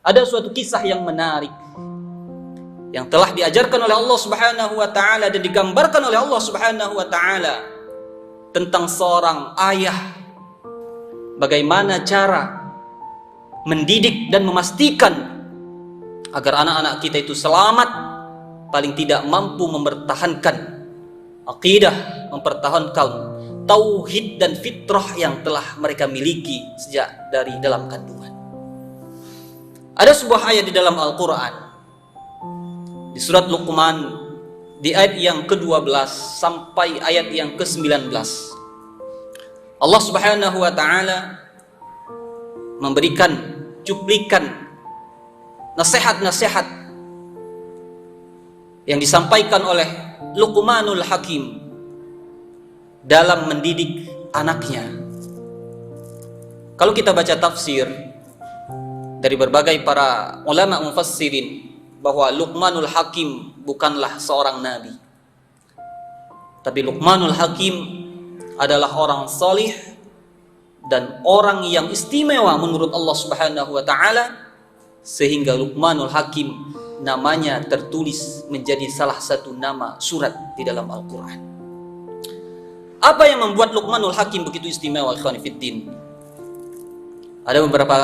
Ada suatu kisah yang menarik yang telah diajarkan oleh Allah Subhanahu wa taala dan digambarkan oleh Allah Subhanahu wa taala tentang seorang ayah, bagaimana cara mendidik dan memastikan agar anak-anak kita itu selamat, paling tidak mampu mempertahankan akidah, mempertahankan tauhid dan fitrah yang telah mereka miliki sejak dari dalam kandungan. Ada sebuah ayat di dalam Al-Quran di surat Luqman di ayat yang ke-12 sampai ayat yang ke-19. Allah Subhanahu wa taala memberikan cuplikan nasihat-nasihat yang disampaikan oleh Luqmanul Hakim dalam mendidik anaknya. Kalau kita baca tafsir dari berbagai para ulama mufassirin, bahwa Luqmanul Hakim bukanlah seorang nabi, tapi Luqmanul Hakim adalah orang salih dan orang yang istimewa menurut Allah Subhanahu wa taala, sehingga Luqmanul Hakim namanya tertulis menjadi salah satu nama surat di dalam Al-Quran. Apa yang membuat Luqmanul Hakim begitu istimewa, ikhwan fiddin? Ada beberapa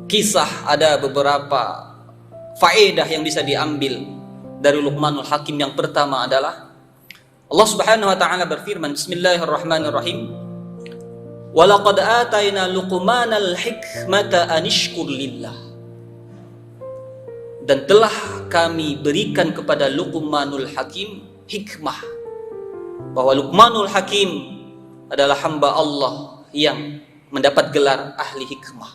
kisah, ada beberapa faedah yang bisa diambil dari Luqmanul Hakim. Yang pertama adalah Allah Subhanahu wa taala berfirman, bismillahirrahmanirrahim, walaqad atayna Luqmanal hikmata anishkur lillah, dan telah kami berikan kepada Luqmanul Hakim hikmah, bahwa Luqmanul Hakim adalah hamba Allah yang mendapat gelar ahli hikmah,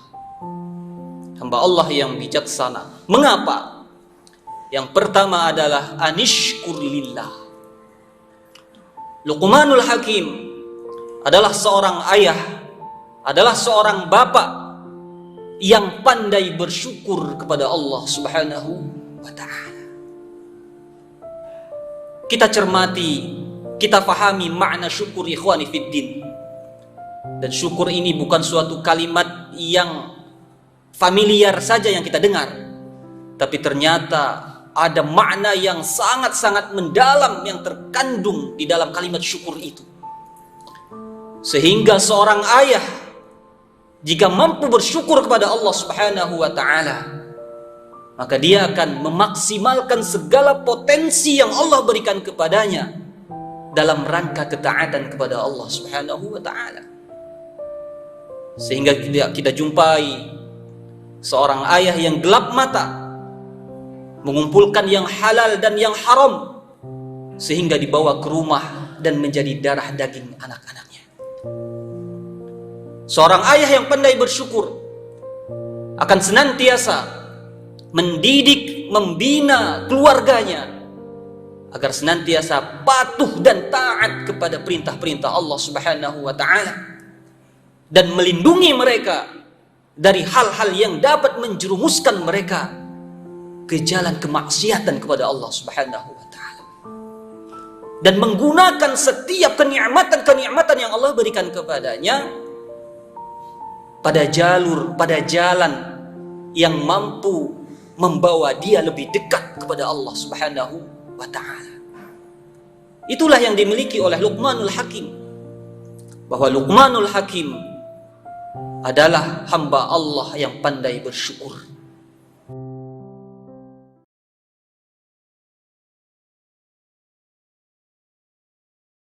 hamba Allah yang bijaksana. Mengapa? Yang pertama adalah anishkur lillah. Luqmanul Hakim adalah seorang ayah, adalah seorang bapak yang pandai bersyukur kepada Allah Subhanahu wa ta'ala. Kita cermati, kita fahami makna syukur, ikhwani fiddin. Dan syukur ini bukan suatu kalimat yang familiar saja yang kita dengar, tapi ternyata ada makna yang sangat-sangat mendalam yang terkandung di dalam kalimat syukur itu. Sehingga seorang ayah jika mampu bersyukur kepada Allah Subhanahu wa ta'ala, maka dia akan memaksimalkan segala potensi yang Allah berikan kepadanya dalam rangka ketaatan kepada Allah Subhanahu wa ta'ala. Sehingga kita jumpai seorang ayah yang gelap mata mengumpulkan yang halal dan yang haram, sehingga dibawa ke rumah dan menjadi darah daging anak-anaknya. Seorang ayah yang pandai bersyukur akan senantiasa mendidik, membina keluarganya agar senantiasa patuh dan taat kepada perintah-perintah Allah Subhanahu wa ta'ala, dan melindungi mereka dari hal-hal yang dapat menjerumuskan mereka ke jalan kemaksiatan kepada Allah Subhanahu wa ta'ala, dan menggunakan setiap kenikmatan yang Allah berikan kepadanya pada jalur, pada jalan yang mampu membawa dia lebih dekat kepada Allah Subhanahu wa ta'ala. Itulah yang dimiliki oleh Luqmanul Hakim, bahwa Luqmanul Hakim adalah hamba Allah yang pandai bersyukur.